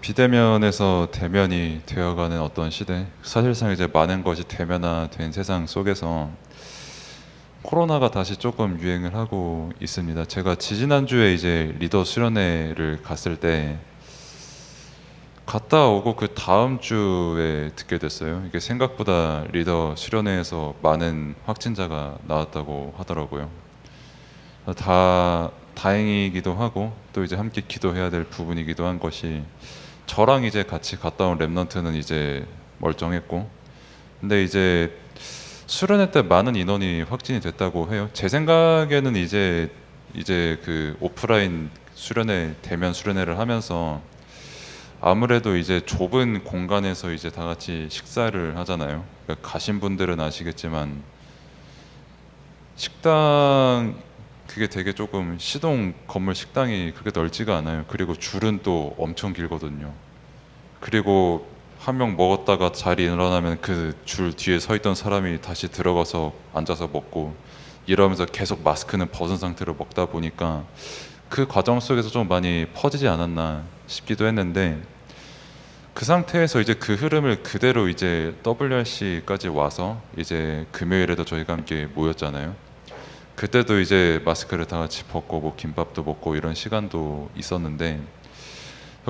비대면에서 대면이 되어가는 어떤 시대, 사실상 이제 많은 것이 대면화된 세상 속에서 코로나가 다시 조금 유행을 하고 있습니다. 제가 지지난주에 이제 리더 수련회를 갔을 때 갔다 오고 그 다음 주에 듣게 됐어요. 이게 생각보다 리더 수련회에서 많은 확진자가 나왔다고 하더라고요. 다 다행이기도 하고 또 이제 함께 기도해야 될 부분이기도 한 것이, 저랑 이제 같이 갔다 온 랩넌트는 이제 멀쩡했고, 근데 이제 수련회 때 많은 인원이 확진이 됐다고 해요. 제 생각에는 이제 그 오프라인 수련회, 대면 수련회를 하면서 아무래도 이제 좁은 공간에서 이제 다 같이 식사를 하잖아요. 그러니까 가신 분들은 아시겠지만 식당, 그게 되게 조금 시동 건물 식당이 그렇게 넓지가 않아요. 그리고 줄은 또 엄청 길거든요. 그리고 한 명 먹었다가 자리 일어나면 그 줄 뒤에 서 있던 사람이 다시 들어가서 앉아서 먹고, 이러면서 계속 마스크는 벗은 상태로 먹다 보니까 그 과정 속에서 좀 많이 퍼지지 않았나 싶기도 했는데, 그 상태에서 이제 그 흐름을 그대로 이제 WRC까지 와서 이제 금요일에도 저희가 함께 모였잖아요. 그때도 이제 마스크를 다 같이 벗고 뭐 김밥도 먹고 이런 시간도 있었는데,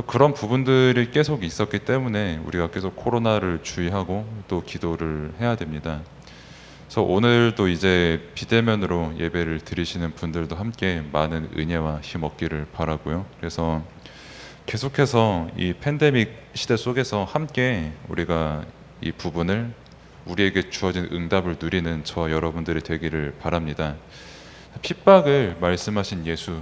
그런 부분들이 계속 있었기 때문에 우리가 계속 코로나를 주의하고 또 기도를 해야 됩니다. 그래서 오늘도 이제 비대면으로 예배를 드리시는 분들도 함께 많은 은혜와 힘 얻기를 바라고요. 그래서 계속해서 이 팬데믹 시대 속에서 함께 우리가 이 부분을, 우리에게 주어진 응답을 누리는 저와 여러분들이 되기를 바랍니다. 핍박을 말씀하신 예수,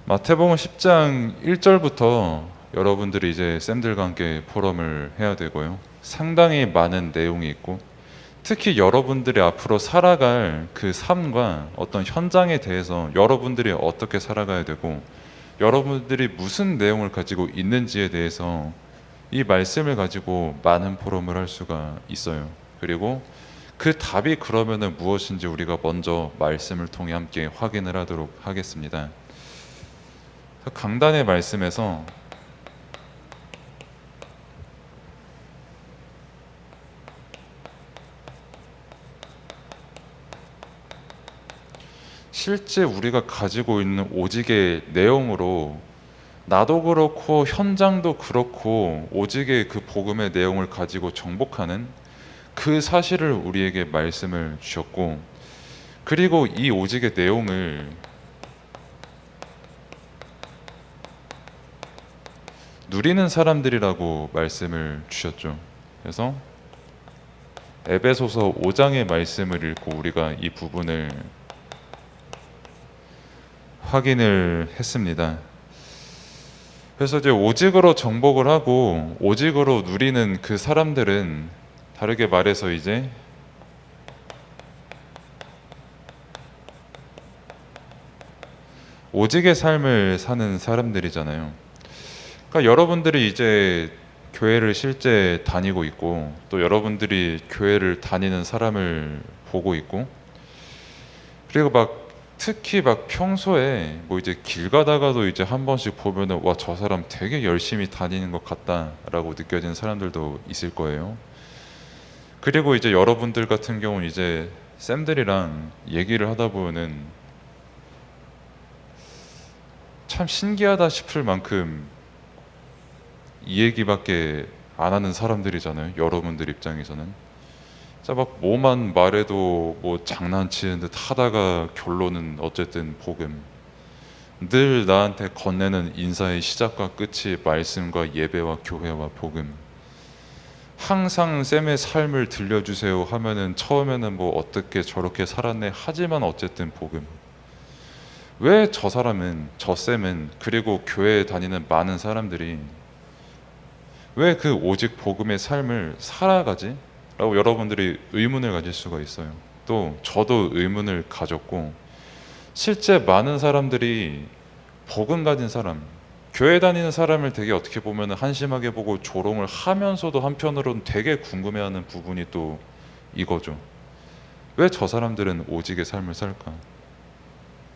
마태복음 10장 1절부터 여러분들이 이제 쌤들과 함께 포럼을 해야 되고요. 상당히 많은 내용이 있고, 특히 여러분들이 앞으로 살아갈 그 삶과 어떤 현장에 대해서 여러분들이 어떻게 살아가야 되고, 여러분들이 무슨 내용을 가지고 있는지에 대해서 이 말씀을 가지고 많은 포럼을 할 수가 있어요. 그리고 그 답이 그러면은 무엇인지 우리가 먼저 말씀을 통해 함께 확인을 하도록 하겠습니다. 강단의 말씀에서 실제 우리가 가지고 있는 오직의 내용으로, 나도 그렇고 현장도 그렇고 오직의 그 복음의 내용을 가지고 정복하는 그 사실을 우리에게 말씀을 주셨고, 그리고 이 오직의 내용을 누리는 사람들이라고 말씀을 주셨죠. 그래서 에베소서 5장의 말씀을 읽고 우리가 이 부분을 확인을 했습니다. 그래서 이제 오직으로 정복을 하고 오직으로 누리는 그 사람들은, 다르게 말해서 이제 오직의 삶을 사는 사람들이잖아요. 그러니까 여러분들이 이제 교회를 실제 다니고 있고, 또 여러분들이 교회를 다니는 사람을 보고 있고, 그리고 막 특히 막 평소에 뭐 이제 길 가다가도 이제 한 번씩 보면은 와, 저 사람 되게 열심히 다니는 것 같다라고 느껴지는 사람들도 있을 거예요. 그리고 이제 여러분들 같은 경우는 이제 쌤들이랑 얘기를 하다 보면은 참 신기하다 싶을 만큼 이 얘기밖에 안 하는 사람들이잖아요. 여러분들 입장에서는. 자, 막 뭐만 말해도 뭐 장난치는 듯 하다가 결론은 어쨌든 복음. 늘 나한테 건네는 인사의 시작과 끝이 말씀과 예배와 교회와 복음. 항상 쌤의 삶을 들려주세요 하면은 처음에는 뭐 어떻게 저렇게 살았네 하지만 어쨌든 복음. 왜 저 사람은, 저 쌤은, 그리고 교회에 다니는 많은 사람들이 왜 그 오직 복음의 삶을 살아가지? 라고 여러분들이 의문을 가질 수가 있어요. 또 저도 의문을 가졌고, 실제 많은 사람들이 복음 가진 사람, 교회 다니는 사람을 되게 어떻게 보면 한심하게 보고 조롱을 하면서도 한편으로는 되게 궁금해하는 부분이 또 이거죠. 왜 저 사람들은 오직의 삶을 살까?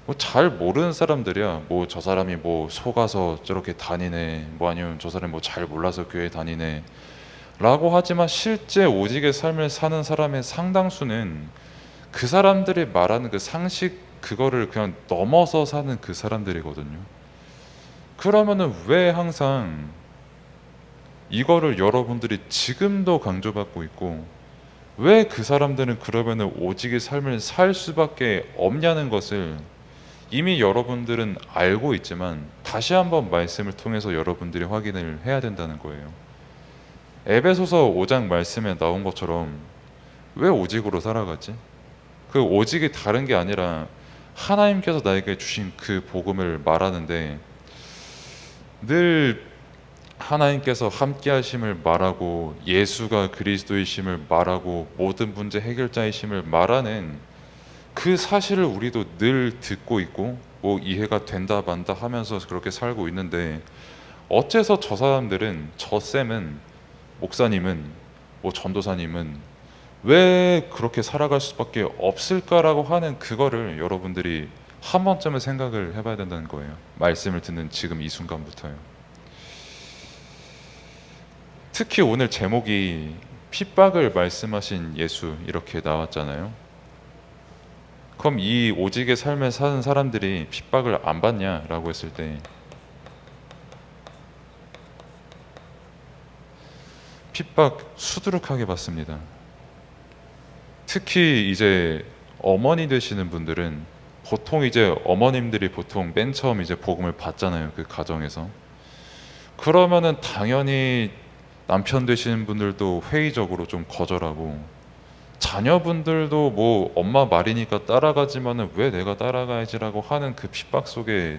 뭐 잘 모르는 사람들이야. 뭐 저 사람이 뭐 속아서 저렇게 다니네. 뭐 아니면 저 사람이 뭐 잘 몰라서 교회 다니네. 라고 하지만 실제 오직의 삶을 사는 사람의 상당수는 그 사람들이 말하는 그 상식 그거를 그냥 넘어서 사는 그 사람들이거든요. 그러면은 왜 항상 이거를 여러분들이 지금도 강조받고 있고, 왜 그 사람들은 그러면은 오직의 삶을 살 수밖에 없냐는 것을 이미 여러분들은 알고 있지만 다시 한번 말씀을 통해서 여러분들이 확인을 해야 된다는 거예요. 에베소서 5장 말씀에 나온 것처럼 왜 오직으로 살아가지? 그 오직이 다른 게 아니라 하나님께서 나에게 주신 그 복음을 말하는데, 늘 하나님께서 함께 하심을 말하고 예수가 그리스도이심을 말하고 모든 문제 해결자이심을 말하는 그 사실을 우리도 늘 듣고 있고 뭐 이해가 된다 만다 하면서 그렇게 살고 있는데, 어째서 저 사람들은, 저 쌤은, 목사님은, 뭐 전도사님은 왜 그렇게 살아갈 수밖에 없을까라고 하는 그거를 여러분들이 한 번쯤은 생각을 해봐야 된다는 거예요. 말씀을 듣는 지금 이 순간부터요. 특히 오늘 제목이 핍박을 말씀하신 예수 이렇게 나왔잖아요. 그럼 이 오직의 삶을 사는 사람들이 핍박을 안 받냐라고 했을 때, 핍박 수두룩하게 받습니다. 특히 이제 어머니 되시는 분들은, 보통 이제 어머님들이 보통 맨 처음 이제 복음을 받잖아요. 그 가정에서. 그러면은 당연히 남편 되시는 분들도 회의적으로 좀 거절하고, 자녀분들도 뭐 엄마 말이니까 따라가지만은 왜 내가 따라가야지라고 하는 그 핍박 속에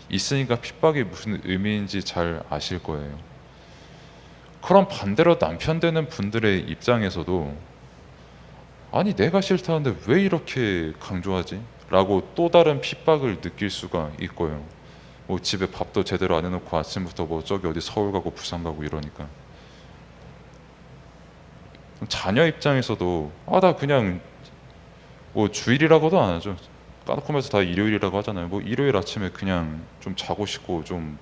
있으니까 핍박이 무슨 의미인지 잘 아실 거예요. 그럼 반대로 남편 되는 분들의 입장에서도, 아니 내가 싫다는데 왜 이렇게 강조하지? 라고 또 다른 핍박을 느낄 수가 있고요. 뭐 집에 밥도 제대로 안 해놓고 아침부터 뭐 저기 어디 서울 가고 부산 가고 이러니까. 자녀 입장에서도 나 그냥 뭐 주일이라고도 안 하죠. 까놓고면서 다 일요일이라고 하잖아요. 뭐 일요일 아침에 그냥 좀 자고 싶고 좀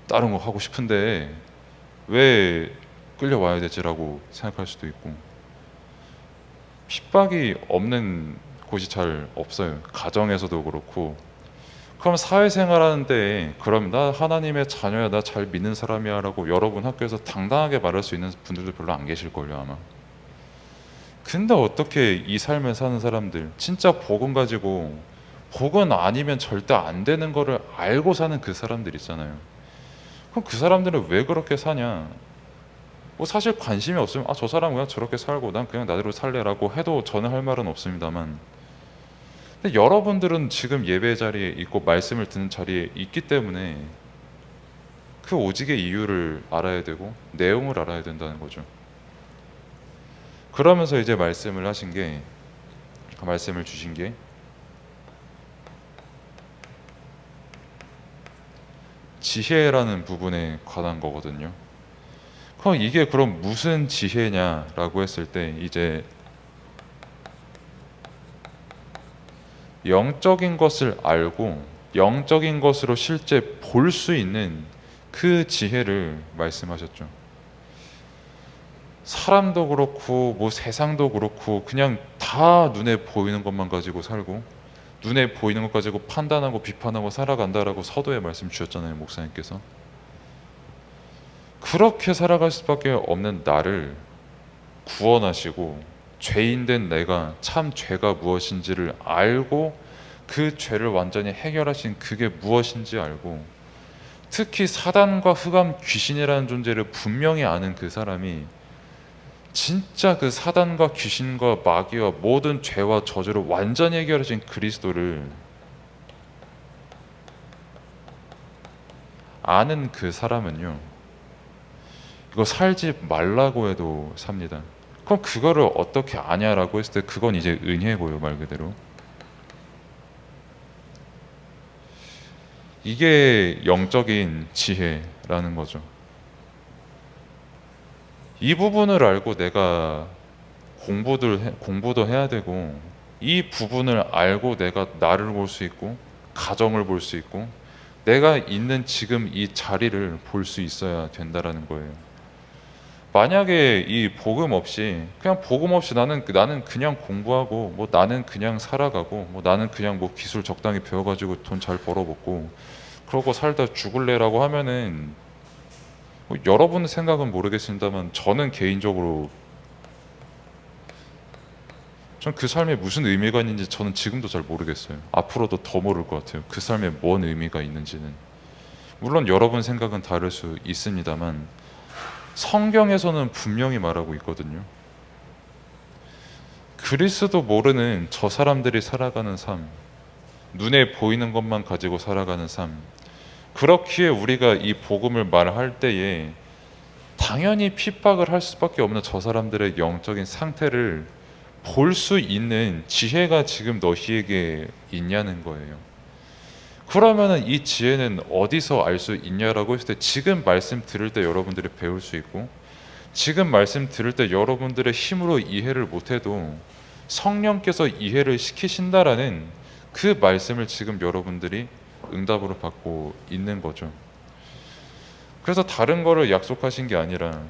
다른 거 하고 싶은데 왜 끌려와야 되지라고 생각할 수도 있고, 핍박이 없는 곳이 잘 없어요. 가정에서도 그렇고. 그럼 사회생활 하는데, 그럼 나 하나님의 자녀야, 나 잘 믿는 사람이야 라고 여러분 학교에서 당당하게 말할 수 있는 분들도 별로 안 계실걸요 아마. 근데 어떻게 이 삶을 사는 사람들, 진짜 복음 가지고 복음 아니면 절대 안 되는 거를 알고 사는 그 사람들 있잖아요. 그럼 그 사람들은 왜 그렇게 사냐? 뭐 사실 관심이 없으면 저 사람 그냥 저렇게 살고 난 그냥 나대로 살래라고 해도 저는 할 말은 없습니다만, 근데 여러분들은 지금 예배 자리에 있고 말씀을 듣는 자리에 있기 때문에 그 오직의 이유를 알아야 되고 내용을 알아야 된다는 거죠. 그러면서 이제 말씀을 하신 게, 말씀을 주신 게 지혜라는 부분에 관한 거거든요. 그럼 이게 그럼 무슨 지혜냐라고 했을 때, 이제 영적인 것을 알고 영적인 것으로 실제 볼 수 있는 그 지혜를 말씀하셨죠. 사람도 그렇고 뭐 세상도 그렇고 그냥 다 눈에 보이는 것만 가지고 살고 눈에 보이는 것 가지고 판단하고 비판하고 살아간다라고 서두에 말씀 주셨잖아요, 목사님께서. 그렇게 살아갈 수밖에 없는 나를 구원하시고 죄인된 내가 참 죄가 무엇인지를 알고 그 죄를 완전히 해결하신 그게 무엇인지 알고, 특히 사단과 흑암 귀신이라는 존재를 분명히 아는 그 사람이 진짜 그 사단과 귀신과 마귀와 모든 죄와 저주를 완전히 해결하신 그리스도를 아는 그 사람은요, 이거 살지 말라고 해도 삽니다. 그럼 그거를 어떻게 아냐라고 했을 때 그건 이제 은혜고요, 말 그대로. 이게 영적인 지혜라는 거죠. 이 부분을 알고 내가 공부도 해야 되고, 이 부분을 알고 내가 나를 볼 수 있고 가정을 볼 수 있고 내가 있는 지금 이 자리를 볼 수 있어야 된다라는 거예요. 만약에 이 복음 없이 나는 그냥 공부하고 뭐 나는 그냥 살아가고 뭐 나는 그냥 뭐 기술 적당히 배워가지고 돈 잘 벌어먹고 그러고 살다 죽을래라고 하면은 뭐 여러분 생각은 모르겠습니다만 저는 개인적으로 전 그 삶에 무슨 의미가 있는지 저는 지금도 잘 모르겠어요. 앞으로도 더 모를 것 같아요. 그 삶에 뭔 의미가 있는지는. 물론 여러분 생각은 다를 수 있습니다만 성경에서는 분명히 말하고 있거든요. 그리스도 모르는 저 사람들이 살아가는 삶, 눈에 보이는 것만 가지고 살아가는 삶, 그렇기에 우리가 이 복음을 말할 때에 당연히 핍박을 할 수밖에 없는 저 사람들의 영적인 상태를 볼 수 있는 지혜가 지금 너희에게 있냐는 거예요. 그러면은 이 지혜는 어디서 알 수 있냐라고 했을 때 지금 말씀 들을 때 여러분들이 배울 수 있고 지금 말씀 들을 때 여러분들의 힘으로 이해를 못해도 성령께서 이해를 시키신다라는 그 말씀을 지금 여러분들이 응답으로 받고 있는 거죠. 그래서 다른 거를 약속하신 게 아니라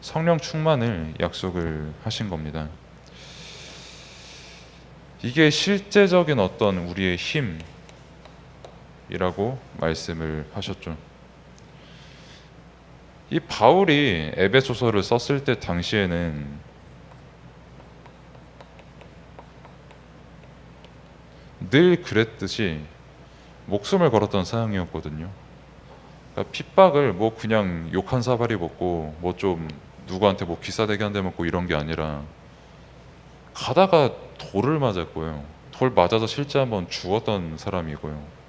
성령 충만을 약속을 하신 겁니다. 이게 실제적인 어떤 우리의 힘이라고 말씀을 하셨죠. 이 바울이 에베소서를 썼을 때 당시에는 늘 그랬듯이 목숨을 걸었던 사람이었거든요. 그러니까 핍박을 뭐 그냥 욕 한 사발이 먹고 뭐 좀 누구한테 뭐 귀싸대기 한 대 먹고 이런 게 아니라 가다가 돌을 맞았고요. 돌 맞아서 실제 한번 죽었던 사람이고요.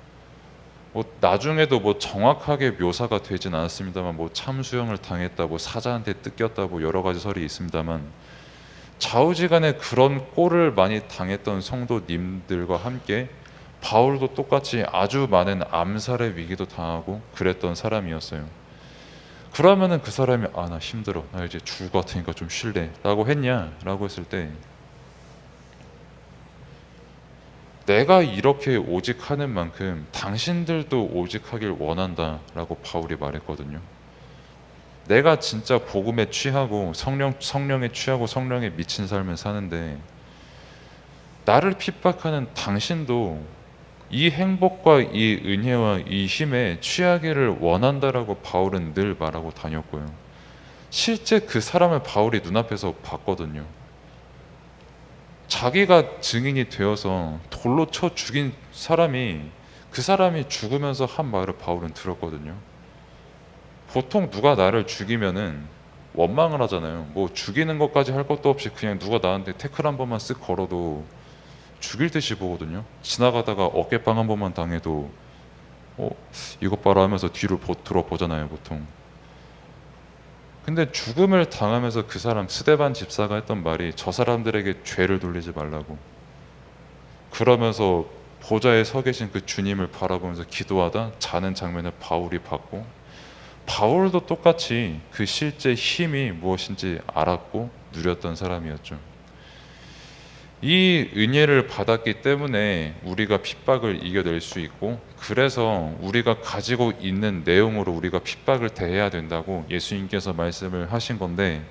뭐 나중에도 뭐 정확하게 묘사가 되진 않았습니다만 뭐 참수형을 당했다, 뭐 사자한테 뜯겼다, 뭐 여러 가지 설이 있습니다만 좌우지간에 그런 꼴을 많이 당했던 성도님들과 함께 바울도 똑같이 아주 많은 암살의 위기도 당하고 그랬던 사람이었어요. 그러면은 그 사람이 나 힘들어, 나 이제 죽을 것 같으니까 좀 쉴래 라고 했냐라고 했을 때 내가 이렇게 오직하는 만큼 당신들도 오직하길 원한다라고 바울이 말했거든요. 내가 진짜 복음에 취하고 성령에 취하고 성령에 미친 삶을 사는데 나를 핍박하는 당신도 이 행복과 이 은혜와 이 힘에 취하기를 원한다라고 바울은 늘 말하고 다녔고요. 실제 그 사람을 바울이 눈앞에서 봤거든요. 자기가 증인이 되어서 돌로 쳐 죽인 사람이 그 사람이 죽으면서 한 말을 바울은 들었거든요. 보통 누가 나를 죽이면은 원망을 하잖아요. 뭐 죽이는 것까지 할 것도 없이 그냥 누가 나한테 태클 한 번만 쓱 걸어도 죽일 듯이 보거든요. 지나가다가 어깨빵 한 번만 당해도 이것 봐라 하면서 뒤를 돌아보잖아요, 보통. 근데 죽음을 당하면서 그 사람 스데반 집사가 했던 말이 저 사람들에게 죄를 돌리지 말라고. 그러면서 보좌에 서 계신 그 주님을 바라보면서 기도하다 자는 장면을 바울이 봤고 바울도 똑같이 그 실제 힘이 무엇인지 알았고 누렸던 사람이었죠. 이 은혜를 받았기 때문에 우리가 핍박을 이겨낼 수 있고 그래서 우리가 가지고 있는 내용으로 우리가 핍박을 대해야 된다고 예수님께서 말씀을 하신 건데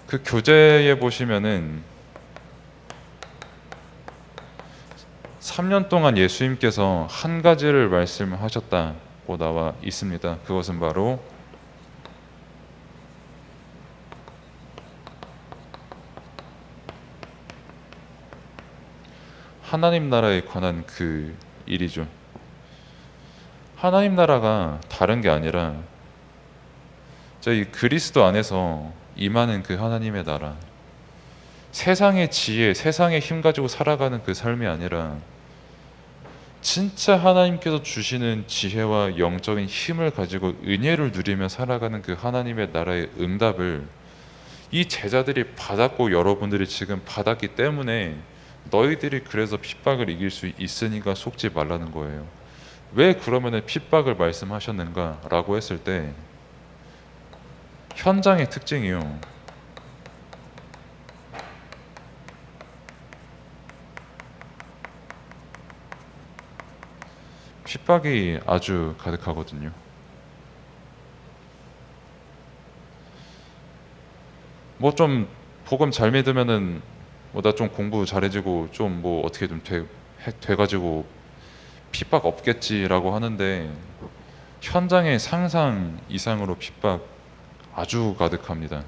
그 교재에 보시면은 3년 동안 예수님께서 한 가지를 말씀하셨다고 나와 있습니다. 그것은 바로 하나님 나라에 관한 그 일이죠. 하나님 나라가 다른 게 아니라 저희 그리스도 안에서 임하는 그 하나님의 나라, 세상의 지혜, 세상의 힘 가지고 살아가는 그 삶이 아니라 진짜 하나님께서 주시는 지혜와 영적인 힘을 가지고 은혜를 누리며 살아가는 그 하나님의 나라의 응답을 이 제자들이 받았고 여러분들이 지금 받았기 때문에 너희들이 그래서 핍박을 이길 수 있으니까 속지 말라는 거예요. 왜 그러면은 핍박을 말씀하셨는가 라고 했을 때 현장의 특징이요, 핍박이 아주 가득하거든요. 뭐 좀 복음 잘 믿으면은 뭐 나 좀 공부 잘해지고 좀 뭐 어떻게 좀 돼가지고 핍박 없겠지라고 하는데 현장의 상상 이상으로 핍박 아주 가득합니다.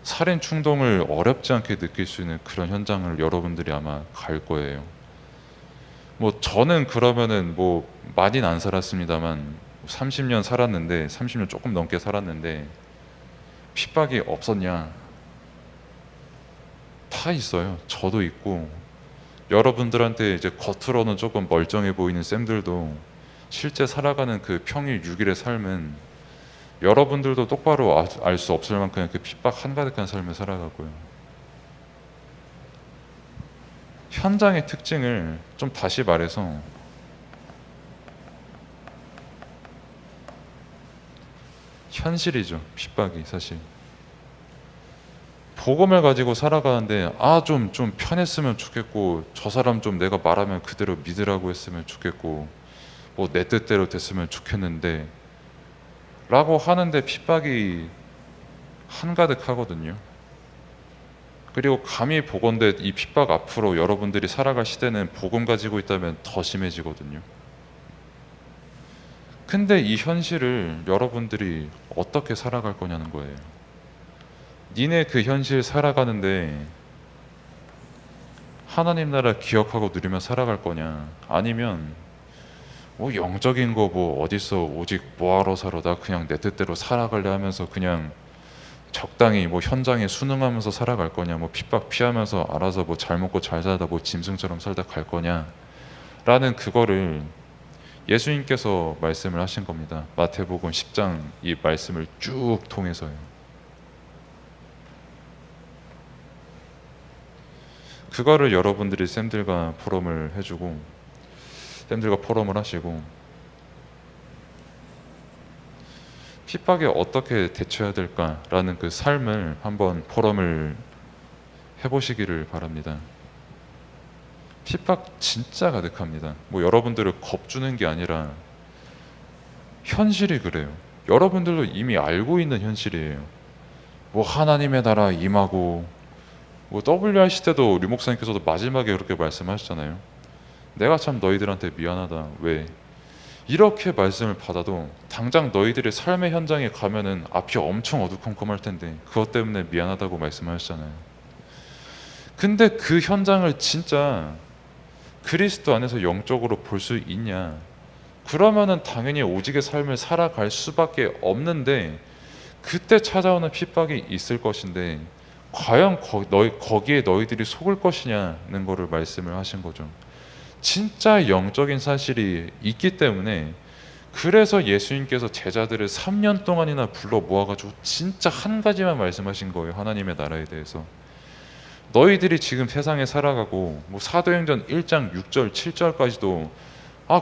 살인 충동을 어렵지 않게 느낄 수 있는 그런 현장을 여러분들이 아마 갈 거예요. 뭐 저는 그러면은 뭐 많이는 안 살았습니다만 30년 살았는데 30년 조금 넘게 살았는데 핍박이 없었냐? 다 있어요. 저도 있고 여러분들한테 이제 겉으로는 조금 멀쩡해 보이는 쌤들도 실제 살아가는 그 평일 6일의 삶은 여러분들도 똑바로 알 수 없을 만큼 그 핍박 한가득한 삶을 살아가고요. 현장의 특징을 좀 다시 말해서 현실이죠. 핍박이 사실. 복음을 가지고 살아가는데 좀 편했으면 좋겠고 저 사람 좀 내가 말하면 그대로 믿으라고 했으면 좋겠고 뭐 내 뜻대로 됐으면 좋겠는데 라고 하는데 핍박이 한가득 하거든요. 그리고 감히 보건대 이 핍박 앞으로 여러분들이 살아갈 시대는 복음 가지고 있다면 더 심해지거든요. 근데 이 현실을 여러분들이 어떻게 살아갈 거냐는 거예요. 니네 그 현실 살아가는데 하나님 나라 기억하고 누리며 살아갈 거냐, 아니면 뭐 영적인 거 뭐 어딨어 오직 뭐하러 살아 나 그냥 내 뜻대로 살아갈래 하면서 그냥 적당히 뭐 현장에 순응하면서 살아갈 거냐, 뭐 핍박 피하면서 알아서 뭐 잘 먹고 잘 살다 뭐 짐승처럼 살다 갈 거냐 라는 그거를 예수님께서 말씀을 하신 겁니다. 마태복음 10장 이 말씀을 쭉 통해서요. 그거를 여러분들이 쌤들과 포럼을 해주고 쌤들과 포럼을 하시고 핍박에 어떻게 대처해야 될까라는 그 삶을 한번 포럼을 해보시기를 바랍니다. 핍박 진짜 가득합니다. 뭐 여러분들을 겁주는 게 아니라 현실이 그래요. 여러분들도 이미 알고 있는 현실이에요. 뭐 하나님의 나라 임하고 뭐 WRC 때도 우리 목사님께서도 마지막에 그렇게 말씀하셨잖아요. 내가 참 너희들한테 미안하다. 왜? 이렇게 말씀을 받아도 당장 너희들의 삶의 현장에 가면은 앞이 엄청 어두컴컴할 텐데 그것 때문에 미안하다고 말씀하셨잖아요. 근데 그 현장을 진짜 그리스도 안에서 영적으로 볼 수 있냐? 그러면은 당연히 오직의 삶을 살아갈 수밖에 없는데 그때 찾아오는 핍박이 있을 것인데 과연 거기에 너희들이 속을 것이냐는 거를 말씀을 하신 거죠. 진짜 영적인 사실이 있기 때문에 그래서 예수님께서 제자들을 3년 동안이나 불러 모아가지고 진짜 한 가지만 말씀하신 거예요. 하나님의 나라에 대해서. 너희들이 지금 세상에 살아가고 뭐 사도행전 1장 6절 7절까지도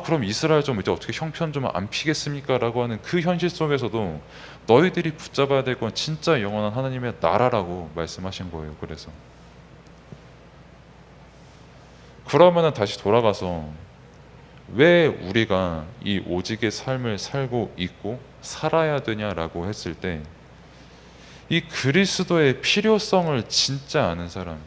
그럼 이스라엘 좀 이제 어떻게 형편 좀 안 피겠습니까? 라고 하는 그 현실 속에서도 너희들이 붙잡아야 될 건 진짜 영원한 하나님의 나라라고 말씀하신 거예요. 그래서 그러면은 다시 돌아가서 왜 우리가 이 오직의 삶을 살고 있고 살아야 되냐라고 했을 때 이 그리스도의 필요성을 진짜 아는 사람,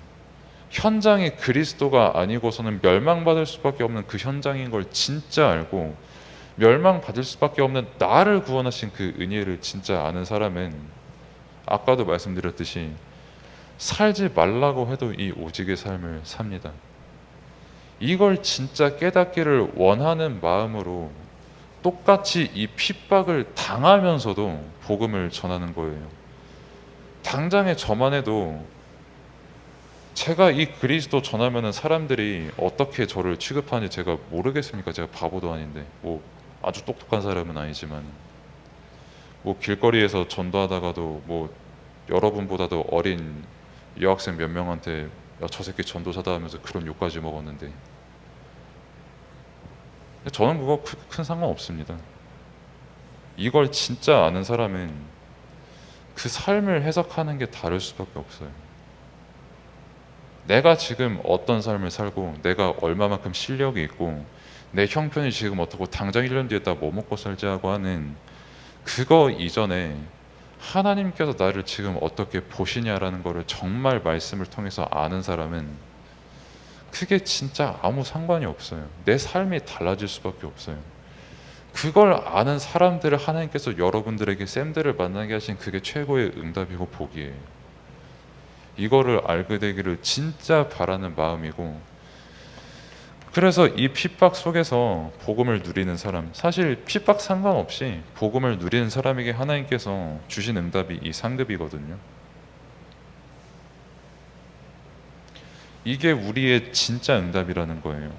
현장이 그리스도가 아니고서는 멸망받을 수밖에 없는 그 현장인 걸 진짜 알고 멸망받을 수밖에 없는 나를 구원하신 그 은혜를 진짜 아는 사람은 아까도 말씀드렸듯이 살지 말라고 해도 이 오직의 삶을 삽니다. 이걸 진짜 깨닫기를 원하는 마음으로 똑같이 이 핍박을 당하면서도 복음을 전하는 거예요. 당장에 저만 해도 제가 이 그리스도 전하면은 사람들이 어떻게 저를 취급하는지 제가 모르겠습니까? 제가 바보도 아닌데, 뭐 아주 똑똑한 사람은 아니지만, 뭐 길거리에서 전도하다가도 뭐 여러분보다도 어린 여학생 몇 명한테 야, 저 새끼 전도사다 하면서 그런 욕까지 먹었는데, 저는 그거 큰 상관 없습니다. 이걸 진짜 아는 사람은 그 삶을 해석하는 게 다를 수밖에 없어요. 내가 지금 어떤 삶을 살고 내가 얼마만큼 실력이 있고 내 형편이 지금 어떻고 당장 1년 뒤에 나 뭐 먹고 살지 하고 하는 그거 이전에 하나님께서 나를 지금 어떻게 보시냐라는 거를 정말 말씀을 통해서 아는 사람은 그게 진짜 아무 상관이 없어요. 내 삶이 달라질 수밖에 없어요. 그걸 아는 사람들을 하나님께서 여러분들에게 쌤들을 만나게 하신 그게 최고의 응답이고 복이에요. 이거를 알게 되기를 진짜 바라는 마음이고, 그래서 이 핍박 속에서 복음을 누리는 사람, 사실 핍박 상관없이 복음을 누리는 사람에게 하나님께서 주신 응답이 이 상급이거든요. 이게 우리의 진짜 응답이라는 거예요.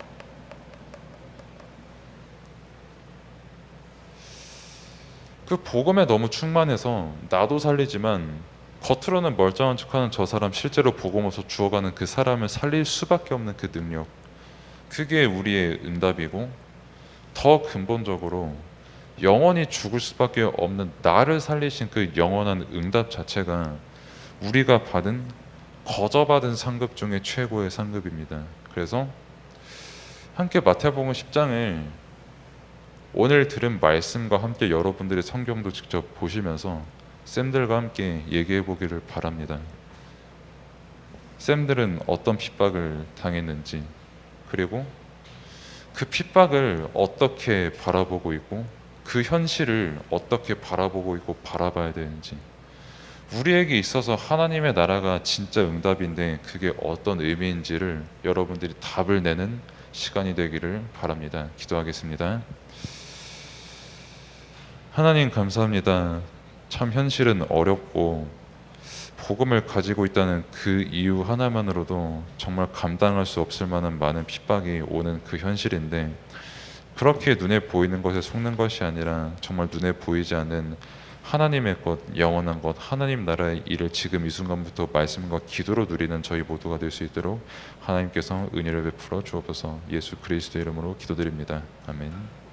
그 복음에 너무 충만해서 나도 살리지만 겉으로는 멀쩡한 척하는 저 사람, 실제로 복음 없어 죽어가는 그 사람을 살릴 수밖에 없는 그 능력, 그게 우리의 응답이고, 더 근본적으로 영원히 죽을 수밖에 없는 나를 살리신 그 영원한 응답 자체가 우리가 받은 거저받은 상급 중에 최고의 상급입니다. 그래서 함께 마태복음 10장을 오늘 들은 말씀과 함께 여러분들의 성경도 직접 보시면서 쌤들과 함께 얘기해 보기를 바랍니다. 쌤들은 어떤 핍박을 당했는지, 그리고 그 핍박을 어떻게 바라보고 있고 그 현실을 어떻게 바라보고 있고 바라봐야 되는지, 우리에게 있어서 하나님의 나라가 진짜 응답인데 그게 어떤 의미인지를 여러분들이 답을 내는 시간이 되기를 바랍니다. 기도하겠습니다. 하나님 감사합니다. 참 현실은 어렵고 복음을 가지고 있다는 그 이유 하나만으로도 정말 감당할 수 없을 만한 많은 핍박이 오는 그 현실인데, 그렇게 눈에 보이는 것에 속는 것이 아니라 정말 눈에 보이지 않는 하나님의 것, 영원한 것, 하나님 나라의 일을 지금 이 순간부터 말씀과 기도로 누리는 저희 모두가 될 수 있도록 하나님께서 은혜를 베풀어 주옵소서. 예수 그리스도의 이름으로 기도드립니다. 아멘.